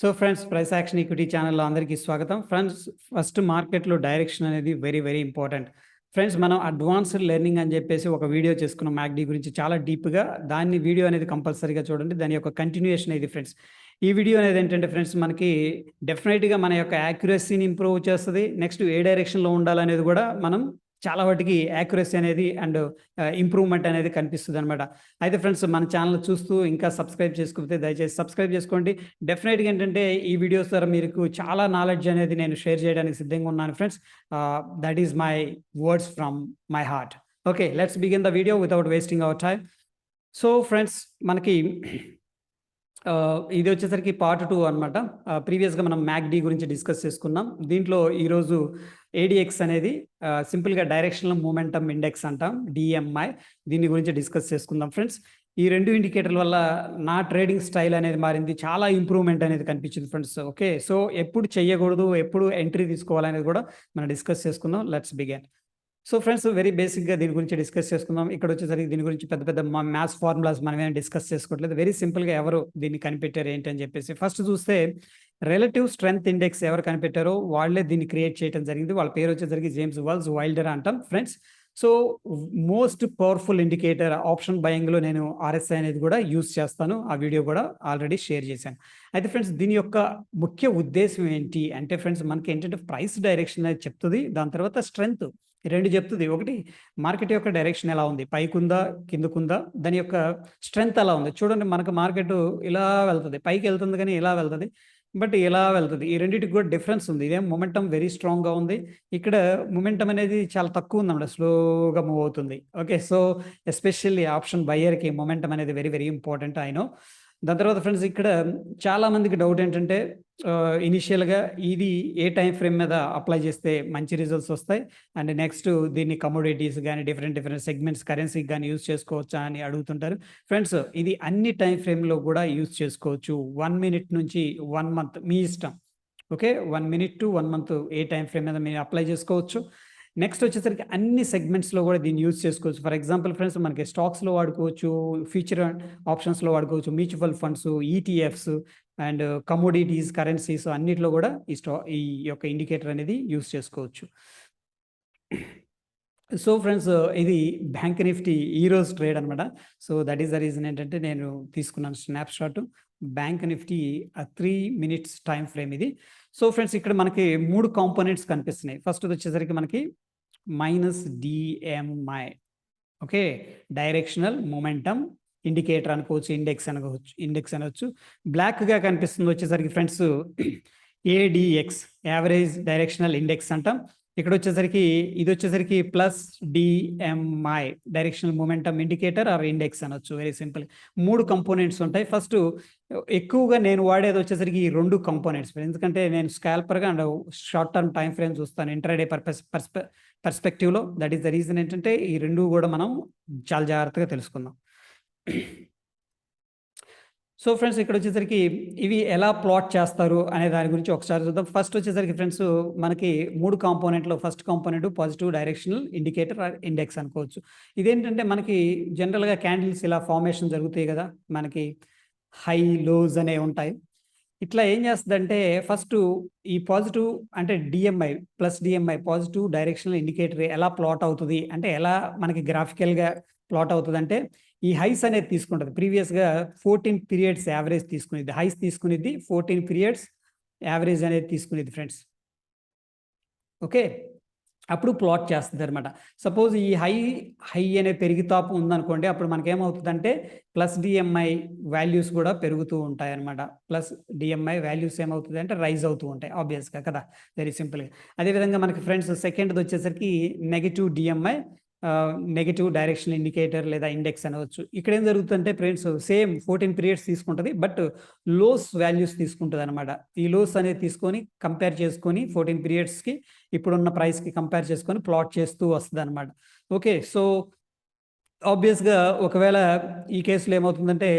So friends, price action equity ఛానల్లో అందరికీ స్వాగతం. ఫ్రెండ్స్, ఫస్ట్ మార్కెట్‌లో డైరెక్షన్ అనేది వెరీ, వెరీ ఇంపార్టెంట్. ఫ్రెండ్స్, మనం అడ్వాన్స్డ్ లెర్నింగ్ అని చెప్పేసి ఒక వీడియో చేసుకున్నాం మ్యాక్‌డీ గురించి చాలా డీప్‌గా. దాన్ని వీడియో అనేది కంపల్సరీగా చూడండి. దాని యొక్క కంటిన్యూయేషన్ ఇది ఫ్రెండ్స్. ఈ వీడియో అనేది ఏంటంటే ఫ్రెండ్స్, మనకి డెఫినెట్‌గా మన యొక్క యాక్యురసీని ఇంప్రూవ్ చేస్తది. నెక్స్ట్ ఏ డైరెక్షన్‌లో ఉండాలనేది కూడా మనం చాలా వాటికి యాక్యురసీ అనేది అండ్ ఇంప్రూవ్‌మెంట్ అనేది కనిపిస్తదనమాట. అయితే ఫ్రెండ్స్, మన ఛానల్ చూస్తూ ఇంకా సబ్స్క్రైబ్ చేసుకోకపోతే దయచేసి సబ్స్క్రైబ్ చేసుకోండి. డెఫినెట్‌గా ఏంటంటే ఈ వీడియోస్ ద్వారా మీకు చాలా నాలెడ్జ్ అనేది నేను షేర్ చేయడానికి సిద్ధంగా ఉన్నాను friends. That is my words from my heart. Okay, let's begin the video without wasting hour time. So friends, మనకి ఇది వచ్చేసరికి పార్ట్ 2 అనమాట. ప్రీవియస్‌గా మనం మ్యాక్‌డీ గురించి డిస్కస్ చేసుకున్నాం. దీంట్లో ఈరోజు ఏడీఎక్స్ అనేది సింపుల్‌గా డైరెక్షనల్ మొమెంటమ్ ఇండెక్స్ అంటాం, డీఎంఐ. దీని గురించి డిస్కస్ చేసుకుందాం ఫ్రెండ్స్. ఈ 2 ఇండికేటర్ల వల్ల నా ట్రేడింగ్ స్టైల్ అనేది మారింది. చాలా ఇంప్రూవ్‌మెంట్ అనేది కనిపించింది ఫ్రెండ్స్. ఓకే, సో ఎప్పుడు చేయకూడదు, ఎప్పుడు ఎంట్రీ తీసుకోవాలనేది కూడా మనం డిస్కస్ చేసుకుందాం. Let's begin. So friends, very బేసిక్‌గా దీని గురించి డిస్కస్ చేసుకుందాం. ఇక్కడొచ్చేసరికి దీని గురించి పెద్ద పెద్ద మ్యాథ్స్ ఫార్ములాస్ మనమేం డిస్కస్ చేసుకోవట్లేదు. వెరీ సింపుల్‌గా ఎవరు దీన్ని కనిపెట్టారు ఏంటి అని చెప్పేసి. ఫస్ట్ చూస్తే రిలేటివ్ స్ట్రెంగ్త్ ఇండెక్స్ ఎవరు కనిపెట్టారో వాళ్ళే దీన్ని క్రియేట్ చేయడం జరిగింది. వాళ్ళ పేరు వచ్చేసరికి జేమ్స్ వైల్డర్ అంటాం friends. So most powerful indicator option బయింగ్‌లో నేను ఆర్ఎస్ఐ అనేది కూడా యూజ్ చేస్తాను. ఆ వీడియో కూడా ఆల్రెడీ షేర్ చేశాను. అయితే ఫ్రెండ్స్, దీని యొక్క ముఖ్య ఉద్దేశ్యం ఏంటి అంటే ఫ్రెండ్స్, మనకి ఏంటంటే ప్రైస్ డైరెక్షన్ అనేది చెప్తది. దాని తర్వాత స్ట్రెంగ్త్ 2 చెప్తది. ఒకటి మార్కెట్ యొక్క డైరెక్షన్ ఎలా ఉంది, పైకుందా, కిందకుందా, దాని యొక్క స్ట్రెంగ్త్ ఎలా ఉంది. చూడండి, మనకు మార్కెట్ ఇలా వెళ్తది, పైకి వెళ్తుంది కానీ ఇలా వెళ్తది. బట్ ఇలా వెళ్తది. ఈ రెండిటికి కూడా డిఫరెన్స్ ఉంది. ఇదేం మొమెంటమ్ వెరీ స్ట్రాంగ్‌గా ఉంది. ఇక్కడ మొమెంటమ్ అనేది చాలా తక్కువ ఉందన్నమాట. స్లోగా మూవ్ అవుతుంది. ఓకే, సో ఎస్పెషల్లీ ఆప్షన్ బయ్యర్‌కి మొమెంటమ్ అనేది very, very important I know. దాని తర్వాత ఫ్రెండ్స్, ఇక్కడ చాలా మందికి డౌట్ ఏంటంటే ఇనిషియల్‌గా ఇది ఏ టైమ్ ఫ్రేమ్ మీద అప్లై చేస్తే మంచి రిజల్ట్స్ వస్తాయి. అండ్ నెక్స్ట్ దీన్ని కమోడిటీస్ గాని, డిఫరెంట్ డిఫరెంట్ సెగ్మెంట్స్ కరెన్సీకి గాని యూజ్ చేసుకోవచ్చా అని అడుగుతుంటారు. ఫ్రెండ్స్, ఇది అన్ని టైమ్ ఫ్రేమ్‌లో కూడా యూజ్ చేసుకోవచ్చు. 1 మినిట్ నుంచి 1 మంత్ మీ ఇష్టం. Okay, 1 minute to 1 month A time frame మీద మీరు అప్లై చేసుకోవచ్చు. నెక్స్ట్ వచ్చేసరికి అన్ని సెగ్మెంట్స్‌లో కూడా దీన్ని యూజ్ చేసుకోవచ్చు. ఫర్ ఎగ్జాంపుల్ ఫ్రెండ్స్, మనకి స్టాక్స్‌లో వాడుకోవచ్చు, ఫ్యూచర్ ఆప్షన్స్‌లో వాడుకోవచ్చు, mutual funds, ETFs and commodities, currencies అన్నిట్లో కూడా ఈ యొక్క ఇండికేటర్ అనేది యూజ్ చేసుకోవచ్చు. సో ఫ్రెండ్స్, ఇది బ్యాంక్ నిఫ్టీ ఈరోజు ట్రేడ్ అనమాట. So that is the reason ఏంటంటే నేను తీసుకున్నాను snapshot. Bank Nifty 3 minutes time frame ఇది. సో ఫ్రెండ్స్, ఇక్కడ మనకి 3 కాంపోనెంట్స్ కనిపిస్తున్నాయి. ఫస్ట్‌ది వచ్చేసరికి మనకి minus DMI. Okay, directional momentum indicator అనుకోవచ్చు, ఇండెక్స్ అనొచ్చు. బ్లాక్‌గా కనిపిస్తుంది వచ్చేసరికి ఫ్రెండ్స్ ఏడీఎక్స్, యావరేజ్ డైరెక్షనల్ ఇండెక్స్ అంటాం. ఇక్కడ వచ్చేసరికి ఇది వచ్చేసరికి plus DMI, directional momentum indicator or index అనొచ్చు. Very simple. 3 కంపోనెంట్స్ ఉంటాయి. ఫస్ట్ ఎక్కువగా నేను వాడేది వచ్చేసరికి ఈ 2 కంపోనెంట్స్. ఎందుకంటే నేను స్కాల్పర్‌గా and short term time frame చూస్తాను ఇంట్రాడే పర్స్పెక్టివ్‌లో. దట్ ఈస్ ద రీజన్ ఏంటంటే ఈ 2 కూడా మనం చాలా జాగ్రత్తగా తెలుసుకుందాం. సో ఫ్రెండ్స్, ఇక్కడ వచ్చేసరికి ఇవి ఎలా ప్లాట్ చేస్తారు అనే దాని గురించి ఒకసారి చూద్దాం. ఫస్ట్ వచ్చేసరికి ఫ్రెండ్స్, మనకి 3 కాంపోనెంట్‌లో first component positive directional indicator or index అనుకోవచ్చు. ఇదేంటంటే మనకి జనరల్‌గా క్యాండిల్స్ ఇలా ఫార్మేషన్ జరుగుతాయి కదా! మనకి హై, లోస్ అనేవి ఉంటాయి. ఇట్లా ఏం చేస్తదంటే ఫస్టు ఈ పాజిటివ్ అంటే DMI, plus DMI positive directional indicator ఎలా ప్లాట్ అవుతది అంటే ఎలా మనకి గ్రాఫికల్‌గా ప్లాట్ అవుతదంటే ఈ హైస్ అనేది తీసుకుంటది. ప్రీవియస్‌గా 14 పీరియడ్స్ యావరేజ్ తీసుకునిద్ది. హైస్ తీసుకునిద్ది. 14 పీరియడ్స్ యావరేజ్ అనేది తీసుకునిద్ది ఫ్రెండ్స్. ఓకే, అప్పుడు ప్లాట్ చేస్తదనమాట. సపోజ్ ఈ హై అనే పెరుగుతాపు ఉందనుకోండి, అప్పుడు మనకేమవుతదంటే ప్లస్ డిఎంఐ వాల్యూస్ కూడా పెరుగుతూ ఉంటాయన్నమాట. ప్లస్ డిఎంఐ వాల్యూస్ ఏమవుతదంటే రైజ్ అవుతూ ఉంటాయి ఆబ్వియస్‌గా కదా! వెరీ సింపుల్‌గా. అదేవిధంగా మనకి ఫ్రెండ్స్ సెకండ్‌దొచ్చేసరికి negative DMI, negative directional indicator లేదా ఇండెక్స్ అనవచ్చు. ఇక్కడేం జరుగుతుందంటే ఫ్రెండ్స్, సేమ్ 14 పీరియడ్స్ తీసుకుంటది. బట్ లోస్ వాల్యూస్ తీసుకుంటదనమాట. ఈ లోస్ అనేది తీసుకొని కంపేర్ చేసుకొని 14 పీరియడ్స్‌కి ఇప్పుడున్న ప్రైస్‌కి కంపేర్ చేసుకొని ప్లాట్ చేస్తూ వస్తదనమాట. ఓకే, సో ఆబ్వియస్‌గా ఒకవేళ ఈ కేస్‌లో ఏమవుతుందంటే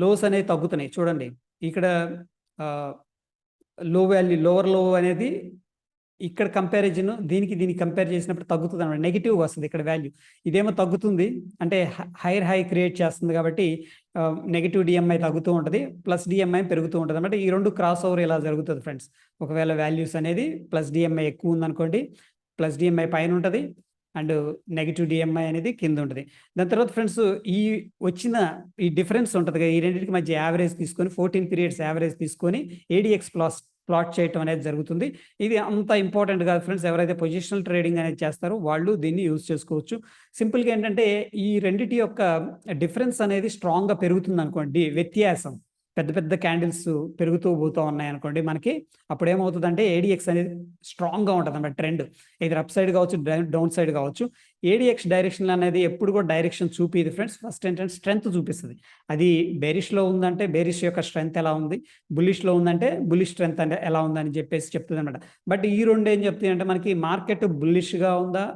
లోస్ అనేవి తగ్గుతున్నాయి. చూడండి ఇక్కడ ఆహ్, లోవర్ లో అనేది ఇక్కడ కంపారిజన్ దీనికి కంపేర్ చేసినప్పుడు తగ్గుతుంది అనమాట. నెగిటివ్ వస్తుంది ఇక్కడ వాల్యూ. ఇదేమో తగ్గుతుంది అంటే హైయర్ హై క్రియేట్ చేస్తుంది కాబట్టి నెగిటివ్ డిఎంఐ తగ్గుతూ ఉంటుంది, ప్లస్ డిఎంఐ పెరుగుతూ ఉంటుంది అనమాట. ఈ రెండు క్రాస్ ఓవర్ ఇలా జరుగుతుంది ఫ్రెండ్స్. ఒకవేళ వాల్యూస్ అనేది ప్లస్ డిఎంఐ ఎక్కువ ఉందనుకోండి, ప్లస్ డిఎంఐ పైన ఉంటుంది అండ్ నెగిటివ్ డిఎంఐ అనేది కింద ఉంటుంది. దాని తర్వాత ఫ్రెండ్స్ ఈ వచ్చిన ఈ డిఫరెన్స్ ఉంటుంది కదా, ఈ రెండింటికి మధ్య యావరేజ్ తీసుకొని 14 పీరియడ్స్ యావరేజ్ తీసుకొని ఏడిఎక్స్ ప్లాట్ చేయటం అనేది జరుగుతుంది. ఇది అంత ఇంపార్టెంట్ కాదు ఫ్రెండ్స్. ఎవరైతే పొజిషనల్ ట్రేడింగ్ అనేది చేస్తారో వాళ్ళు దీన్ని యూజ్ చేసుకోవచ్చు. సింపుల్గా ఏంటంటే ఈ రెండిటి యొక్క డిఫరెన్స్ అనేది స్ట్రాంగ్గా పెరుగుతుంది అనుకోండి, వ్యత్యాసం పెద్ద పెద్ద క్యాండిల్స్ పెరుగుతూ పోతూ ఉన్నాయి అనుకోండి మనకి, అప్పుడు ఏమవుతుందంటే ఏడిఎక్స్ అనేది స్ట్రాంగ్గా ఉంటుంది అన్నమాట. ట్రెండ్ ఇది అప్ సైడ్ కావచ్చు, డౌన్ సైడ్ కావచ్చు. ఏడిఎక్స్ డైరెక్షన్ అనేది ఎప్పుడు కూడా డైరెక్షన్ చూపిది ఫ్రెండ్స్. ఫస్ట్ ఏంటంటే స్ట్రెంత్ చూపిస్తుంది. అది బేరిష్లో ఉందంటే బేరిష్ యొక్క స్ట్రెంత్ ఎలా ఉంది, బుల్లిష్లో ఉందంటే బుల్లిష్ స్ట్రెంత్ అంటే ఎలా ఉందని చెప్పేసి చెప్తుంది అనమాట. బట్ ఈ రెండు ఏం చెప్తాయి అంటే మనకి మార్కెట్ బుల్లిష్గా ఉందా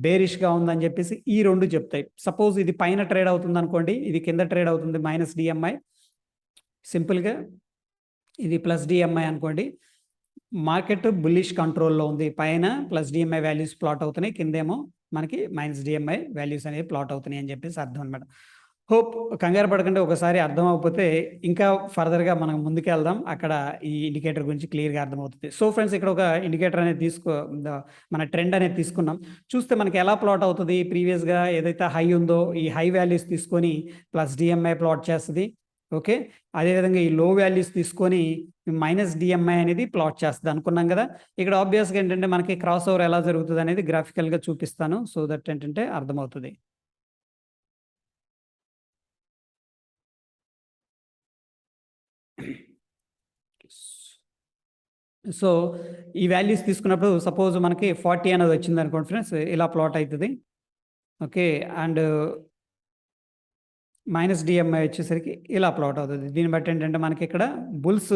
బేరిష్గా ఉందని చెప్పేసి ఈ రెండు చెప్తాయి. సపోజ్ ఇది పైన ట్రేడ్ అవుతుంది అనుకోండి, ఇది కింద ట్రేడ్ అవుతుంది మైనస్ డిఎంఐ, సింపుల్గా ఇది ప్లస్ డిఎంఐ అనుకోండి. మార్కెట్ బుల్లిష్ కంట్రోల్లో ఉంది, పైన ప్లస్ డిఎంఐ వాల్యూస్ ప్లాట్ అవుతున్నాయి, కిందేమో మనకి మైనస్ డిఎంఐ వాల్యూస్ అనేవి ప్లాట్ అవుతున్నాయి అని చెప్పేసి అర్థం అనమాట. హోప్ కంగారు పడకండి, ఒకసారి అర్థం అవ్వకపోతే ఇంకా ఫర్దర్గా మనం ముందుకు వెళ్దాం, అక్కడ ఈ ఇండికేటర్ గురించి క్లియర్గా అర్థమవుతుంది. సో ఫ్రెండ్స్ ఇక్కడ ఒక ఇండికేటర్ అనేది మన ట్రెండ్ అనేది తీసుకున్నాం. చూస్తే మనకి ఎలా ప్లాట్ అవుతుంది, ప్రీవియస్గా ఏదైతే హై ఉందో ఈ హై వాల్యూస్ తీసుకొని ప్లస్ డిఎంఐ ప్లాట్ చేస్తుంది. ఓకే, అదేవిధంగా ఈ లో వాల్యూస్ తీసుకొని మైనస్ డిఎంఐ అనేది ప్లాట్ చేస్తుంది అనుకున్నాం కదా. ఇక్కడ ఆబ్వియస్గా ఏంటంటే మనకి క్రాస్ ఓవర్ ఎలా జరుగుతుంది అనేది గ్రాఫికల్గా చూపిస్తాను, సో దట్ ఏంటంటే అర్థమవుతుంది. సో ఈ వాల్యూస్ తీసుకున్నప్పుడు సపోజ్ మనకి 40 అనేది వచ్చింది అనుకోండి ఫ్రెండ్స్, ఇలా ప్లాట్ అవుతుంది. ఓకే, అండ్ మైనస్ డిఎంఐ వచ్చేసరికి ఇలా ప్లాట్ అవుతుంది. దీన్ని బట్టి ఏంటంటే మనకి ఇక్కడ బుల్స్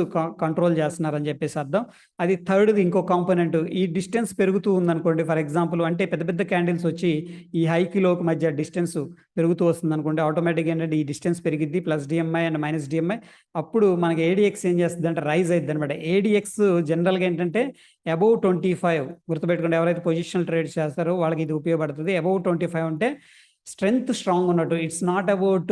కంట్రోల్ చేస్తున్నారని చెప్పేసి అర్థం. అది థర్డ్ది ఇంకో కాంపోనెంట్, ఈ డిస్టెన్స్ పెరుగుతూ ఉందనుకోండి ఫర్ ఎగ్జాంపుల్, అంటే పెద్ద పెద్ద క్యాండిల్స్ వచ్చి ఈ హైకి లోకి మధ్య డిస్టెన్స్ పెరుగుతూ వస్తుంది అనుకోండి, ఆటోమేటిక్గా ఏంటంటే ఈ డిస్టెన్స్ పెరిగిద్ది, plus DMI and minus DMI. అప్పుడు మనకి ఏడిఎక్స్ ఏం చేస్తుంది అంటే రైజ్ అవుతుంది అనమాట. ఏడిఎక్స్ జనరల్గా ఏంటంటే అబౌవ్ 25 గుర్తుపెట్టుకోండి, ఎవరైతే పొజిషనల్ ట్రేడ్స్ చేస్తారో వాళ్ళకి ఇది ఉపయోగపడుతుంది. అబౌవ్ 25 అంటే స్ట్రెంగ్త్ స్ట్రాంగ్ ఉన్నట్టు, ఇట్స్ నాట్ అబౌట్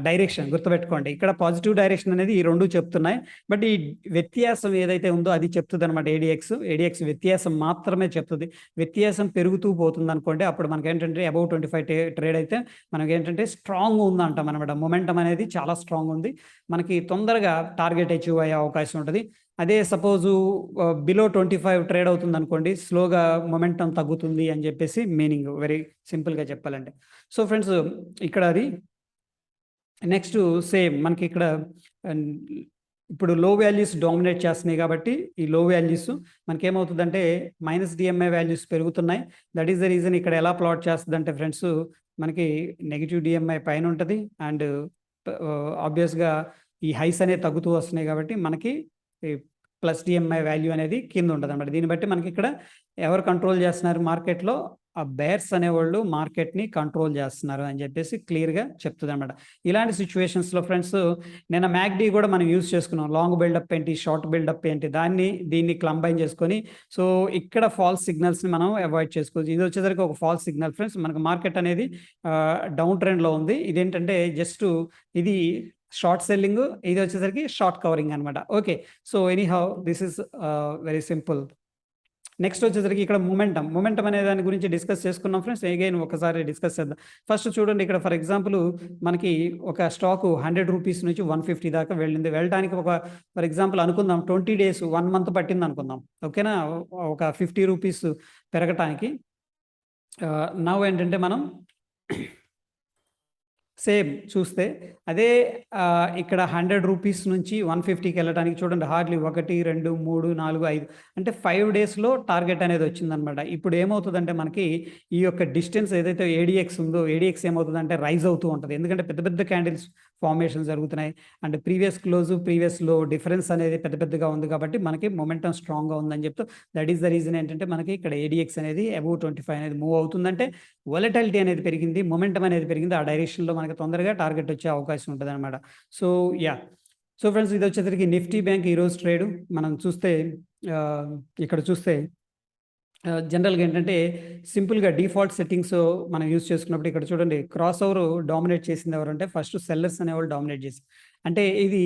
డైరెక్షన్. గుర్తుపెట్టుకోండి, ఇక్కడ పాజిటివ్ డైరెక్షన్ అనేది ఈ రెండు చెప్తున్నాయి, బట్ ఈ వ్యత్యాసం ఏదైతే ఉందో అది చెప్తుంది అనమాట. ఏడిఎక్స్ వ్యత్యాసం మాత్రమే చెప్తుంది. వ్యత్యాసం పెరుగుతూ పోతుంది అనుకోండి, అప్పుడు మనకి ఏంటంటే అబౌవ్ 25 ట్రేడ్ అయితే మనకి ఏంటంటే స్ట్రాంగ్ ఉందంటాం అనమాట. మొమెంటం అనేది చాలా స్ట్రాంగ్ ఉంది, మనకి తొందరగా టార్గెట్ అచీవ్ అయ్యే అవకాశం ఉంటుంది. అదే సపోజు బిలో 25 ట్రేడ్ అవుతుంది అనుకోండి, స్లోగా మొమెంటం తగ్గుతుంది అని చెప్పేసి మీనింగ్, వెరీ సింపుల్గా చెప్పాలంటే. సో ఫ్రెండ్స్ ఇక్కడ అది నెక్స్ట్ సేమ్ మనకి ఇక్కడ ఇప్పుడు లో వాల్యూస్ డామినేట్ చేస్తున్నాయి కాబట్టి ఈ లో వాల్యూస్ మనకి ఏమవుతుందంటే మైనస్ డిఎంఐ వాల్యూస్ పెరుగుతున్నాయి. దట్ ఈస్ ద రీజన్ ఇక్కడ ఎలా ప్లాట్ చేస్తుంది అంటే ఫ్రెండ్స్, మనకి నెగిటివ్ డిఎంఐ పైన ఉంటుంది అండ్ ఆబ్వియస్గా ఈ హైస్ అనేవి తగ్గుతూ వస్తున్నాయి కాబట్టి మనకి ప్లస్ డిఎంఐ వాల్యూ అనేది కింద ఉంటుంది అనమాట. దీన్ని బట్టి మనకి ఇక్కడ ఎవరు కంట్రోల్ చేస్తున్నారు మార్కెట్లో, ఆ బేర్స్ అనేవాళ్ళు మార్కెట్ని కంట్రోల్ చేస్తున్నారు అని చెప్పేసి క్లియర్గా చెప్తుంది అనమాట. ఇలాంటి సిచ్యువేషన్స్లో ఫ్రెండ్స్ నేను మ్యాక్డీ కూడా మనం యూజ్ చేసుకున్నాం. లాంగ్ బిల్డప్ ఏంటి, షార్ట్ బిల్డప్ ఏంటి, దీన్ని కంబైన్ చేసుకొని సో ఇక్కడ ఫాల్స్ సిగ్నల్స్ని మనం అవాయిడ్ చేసుకోవచ్చు. ఇది వచ్చేసరికి ఒక ఫాల్స్ సిగ్నల్ ఫ్రెండ్స్. మనకు మార్కెట్ అనేది డౌన్ ట్రెండ్లో ఉంది, ఇదేంటంటే జస్ట్ ఇది షార్ట్ సెల్లింగ్, ఇది వచ్చేసరికి షార్ట్ కవరింగ్ అనమాట. Okay, so any how this is very simple. Next వచ్చేసరికి ఇక్కడ మొమెంటం అనే దాని గురించి డిస్కస్ చేసుకున్నాం ఫ్రెండ్స్. అగైన్ ఒకసారి డిస్కస్ చేద్దాం. ఫస్ట్ చూడండి, ఇక్కడ ఫర్ ఎగ్జాంపుల్ మనకి ఒక స్టాక్ 100 రూపీస్ నుంచి 150 దాకా వెళ్ళడానికి ఒక ఫర్ ఎగ్జాంపుల్ అనుకుందాం 20 days 1 month పట్టింది అనుకుందాం. ఓకేనా, ఒక 50 రూపీస్ పెరగటానికి. నవ్ ఏంటంటే మనం సేమ్ చూస్తే అదే ఇక్కడ 100 రూపీస్ నుంచి 150కి వెళ్ళడానికి చూడండి, హార్డ్లీ 1 2 3 4 5 అంటే 5 డేస్లో టార్గెట్ అనేది వచ్చిందనమాట. ఇప్పుడు ఏమవుతుందంటే మనకి ఈ యొక్క డిస్టెన్స్ ఏదైతే ఏడిఎక్స్ ఉందో, ఏడిఎక్స్ ఏమవుతుందంటే రైజ్ అవుతూ ఉంటుంది, ఎందుకంటే పెద్ద పెద్ద క్యాండిల్స్ ఫార్మేషన్ జరుగుతున్నాయి అండ్ ప్రీవియస్ క్లోజ్ ప్రీవియస్ లో డిఫరెన్స్ అనేది పెద్ద పెద్దగా ఉంది కాబట్టి మనకి మొమెంటం స్ట్రాంగ్గా ఉందని చెప్తూ దట్ ఈస్ ద రీజన్ ఏంటంటే మనకి ఇక్కడ ఏడిఎక్స్ అనేది అబౌవ్ 25 అనేది మూవ్ అవుతుందంటే వొలటిలిటీ అనేది పెరిగింది, మొమెంటం అనేది పెరిగింది, ఆ డైరెక్షన్లో మనకి తొందరగా టార్గెట్ వచ్చే అవకాశం ఉంటుంది అనమాట. సో సో ఫ్రెండ్స్ ఇది వచ్చేసరికి నిఫ్టీ బ్యాంక్ ఈరోజు ట్రేడ్ మనం చూస్తే ఇక్కడ చూస్తే జనరల్‌గా ఏంటంటే, సింపుల్‌గా డిఫాల్ట్ సెట్టింగ్స్ మనం యూజ్ చేసుకున్నప్పుడు ఇక్కడ చూడండి క్రాస్ ఓవర్ డామినేట్ చేసింది ఎవరంటే ఫస్ట్ సెల్లర్స్ అనేవాళ్ళు డామినేట్ చేసారు. అంటే ఇది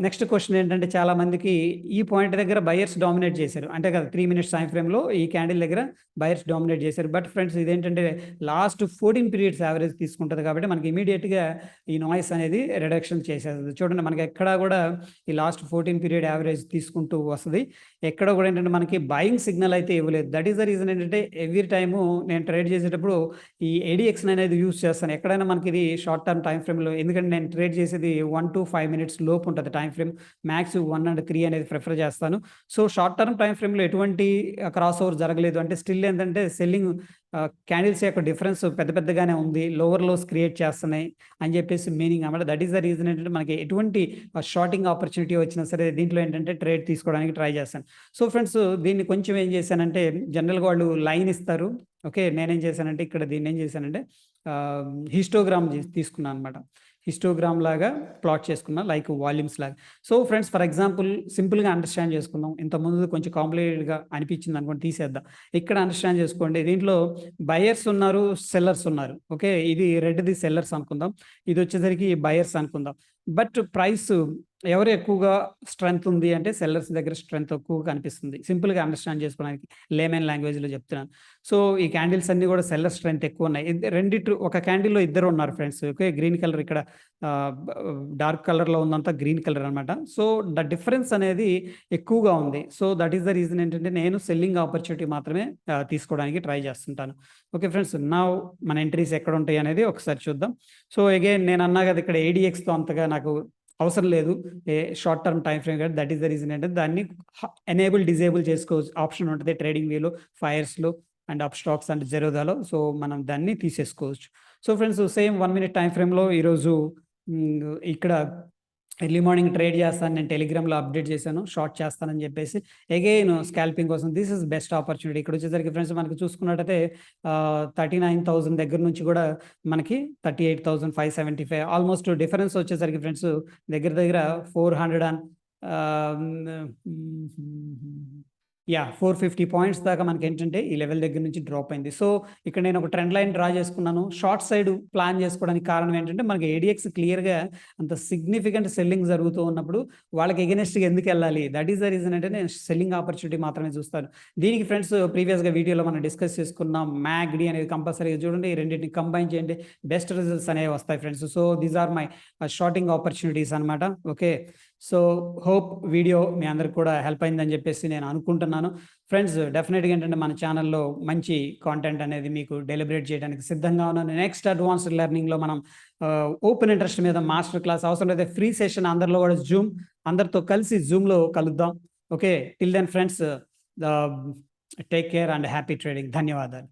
నెక్స్ట్ క్వెషన్ ఏంటంటే చాలా మందికి ఈ పాయింట్ దగ్గర బయర్స్ డామినేట్ చేశారు. అంతే కదా! 3 మినిట్స్ టైమ్ ఫ్రేమ్‌లో ఈ క్యాండిల్ దగ్గర బయర్స్ డామినేట్ చేశారు. బట్ ఫ్రెండ్స్ ఇదేంటంటే లాస్ట్ 14 పీరియడ్స్ యావరేజ్ తీసుకుంటది కాబట్టి మనకి ఇమ్మీడియేట్‌గా ఈ నాయిస్ అనేది రిడక్షన్ చేసేస్తది. చూడండి మనకి ఎక్కడా కూడా ఈ లాస్ట్ 14 పీరియడ్ యావరేజ్ తీసుకుంటూ వస్తది. ఎక్కడ కూడా ఏంటంటే మనకి బయింగ్ సిగ్నల్ అయితే ఇవ్వలేదు. దట్ ఈస్ ద రీజన్ ఏంటంటే ఎవ్రీ టైము నేను ట్రేడ్ చేసేటప్పుడు ఈ ఏడీఎక్స్‌ని అనేది యూజ్ చేస్తాను. ఎక్కడైనా మనకి ఇది షార్ట్ టర్మ్ టైమ్ ఫ్రేమ్‌లో ఎందుకంటే నేను ట్రేడ్ చేసేది 1-5 మినిట్స్ లోపు ఉంటది టైమ్ ఫ్రేమ్. మాక్స్ 1 అండ్ 3 అనేది ప్రిఫర్ చేస్తాను. సో, షార్ట్ టర్మ్ టైమ్ ఫ్రేమ్‌లో ఎటువంటి క్రాస్ ఓవర్ జరగలేదు. అంటే స్టిల్ ఏంటంటే సెల్లింగ్ క్యాండిల్స్ యొక్క డిఫరెన్స్ పెద్ద పెద్దగానే ఉంది. లోవర్ లోస్ క్రియేట్ చేస్తున్నాయి అని చెప్పేసి మీనింగ్ అన్నమాట. దట్ ఈస్ ద రీజన్ ఏంటంటే మనకి ఎటువంటి షార్టింగ్ ఆపర్చునిటీ వచ్చినా సరే దీంట్లో ఏంటంటే ట్రేడ్ తీసుకోవడానికి ట్రై చేస్తాను. సో, ఫ్రెండ్స్ దీన్ని కొంచెం ఏం చేశానంటే జనరల్‌గా వాళ్ళు లైన్ ఇస్తారు. ఓకే. నేనేం చేశానంటే ఇక్కడ దీన్నేం చేశానంటే హిస్టోగ్రామ్ తీసుకున్నాను అనమాట. హిస్టోగ్రామ్ లాగా ప్లాట్ చేసుకున్నా లైక్ వాల్యూమ్స్ లాగా. సో, ఫ్రెండ్స్ ఫర్ ఎగ్జాంపుల్ సింపుల్‌గా అండర్‌స్టాండ్ చేసుకుందాం. ఇంతకుముందు కొంచెం కాంప్లికేటెడ్‌గా అనిపించింది అనుకోండి తీసేద్దాం. ఇక్కడ అండర్‌స్టాండ్ చేసుకోండి. దీంట్లో బయర్స్ ఉన్నారు, సెల్లర్స్ ఉన్నారు. ఓకే. ఇది రెడ్‌ది సెల్లర్స్ అనుకుందాం. ఇదొచ్చేసరికి బయర్స్ అనుకుందాం. బట్ ప్రైస్ ఎవరు ఎక్కువగా స్ట్రెంత్ ఉంది అంటే సెల్లర్స్ దగ్గర స్ట్రెంత్ ఎక్కువగా కనిపిస్తుంది. సింపుల్‌గా అండర్‌స్టాండ్ చేసుకోవడానికి లేమన్ లాంగ్వేజ్‌లో చెప్తున్నాను. సో, ఈ క్యాండిల్స్ అన్నీ కూడా సెల్లర్ స్ట్రెంత్ ఎక్కువున్నాయి. రెండిట్లు ఒక క్యాండిల్‌లో ఇద్దరున్నారు ఫ్రెండ్స్. ఓకే. గ్రీన్ కలర్ ఇక్కడ బ్ డార్క్ కలర్‌లో ఉన్నంతా గ్రీన్ కలర్ అనమాట. సో, ద డిఫరెన్స్ అనేది ఎక్కువగా ఉంది. So, that is the reason ఏంటంటే నేను సెల్లింగ్ ఆపర్చునిటీ మాత్రమే తీసుకోవడానికి ట్రై చేస్తుంటాను. Okay friends. నౌ మన ఎంట్రీస్ ఎక్కడుంటాయి అనేది ఒకసారి చూద్దాం. సో, అగైన్ నేను అన్నా కదా! ఇక్కడ ఏడీఎక్స్‌తో అంతగా నాకు అవసరం లేదు. షార్ట్ టర్మ్ టైమ్ ఫ్రేమ్ కాబట్టి దట్ ఈస్ ద రీజన్ ఏంటంటే దాన్ని ఎనేబుల్, డిజేబుల్ చేసుకోవచ్చు. ఆప్షన్ ఉంటది ట్రేడింగ్ వ్యూలో, ఫైర్స్‌లో అండ్ అప్ స్టాక్స్ అండ్ జెరోదాలో. సో, మనం దాన్ని తీసేసుకోవచ్చు. So, friends same 1 minute time ఫ్రేమ్‌లో ఈరోజు ఇక్కడ ఎర్లీ మార్నింగ్ ట్రేడ్ చేస్తాను. నేను టెలిగ్రామ్‌లో అప్డేట్ చేశాను. షార్ట్ చేస్తానని చెప్పేసి. అగైన్ స్కాల్పింగ్ కోసం దిస్ ఈస్ బెస్ట్ ఆపర్చునిటీ. ఇక్కడొచ్చేసరికి ఫ్రెండ్స్ మనకి చూసుకున్నట్టయితే 39,000 దగ్గర నుంచి కూడా మనకి 38,575 ఆల్మోస్ట్ డిఫరెన్స్ వచ్చేసరికి ఫ్రెండ్స్ దగ్గర దగ్గర 400 అండ్ ఆహ్, యాహ్! 450 పాయింట్స్ దాకా మనకేంటంటే ఈ లెవెల్ దగ్గర నుంచి డ్రాప్ అయింది. సో, ఇక్కడ నేను ఒక ట్రెండ్ లైన్ డ్రా చేసుకున్నాను. షార్ట్ సైడ్ ప్లాన్ చేసుకోవడానికి కారణం ఏంటంటే మనకి ఏడీఎక్స్ క్లియర్‌గా అంత సిగ్నిఫికెంట్ సెల్లింగ్ జరుగుతూ ఉన్నప్పుడు వాళ్ళకి ఎగైనెస్ట్‌గా ఎందుకెళ్ళాలి? దట్ ఈస్ ద రీజన్ అంటే నేను సెల్లింగ్ ఆపర్చునిటీ మాత్రమే చూస్తాను. దీనికి ఫ్రెండ్స్ ప్రీవియస్‌గా వీడియోలో మనం డిస్కస్ చేసుకున్నాం. మ్యాక్‌డి అనేది కంపల్సరీగా చూడండి. ఈ రెండిటిని కంబైన్ చేయండి. బెస్ట్ రిజల్ట్స్ అనేవి వస్తాయి friends. So, these are my shorting opportunities అన్నమాట. ఓకే. సో, హోప్ వీడియో మీ అందరికి కూడా హెల్ప్ అయిందని చెప్పేసి నేను అనుకుంటున్నాను. ఫ్రెండ్స్ డెఫినిట్‌గా ఏంటంటే మన ఛానెల్‌లో మంచి కాంటెంట్ అనేది మీకు డెలిబరేట్ చేయడానికి సిద్ధంగా ఉన్నాను. నెక్స్ట్ అడ్వాన్స్డ్ లెర్నింగ్‌లో మనం ఓపెన్ ఇంట్రెస్ట్ మీద మాస్టర్ క్లాస్ అవసరమైతే ఫ్రీ సెషన్ అందరిలో కూడా అందరితో కలిసి జూమ్‌లో కలుద్దాం. Okay. Till then friends take care and happy trading. ధన్యవాదాలు.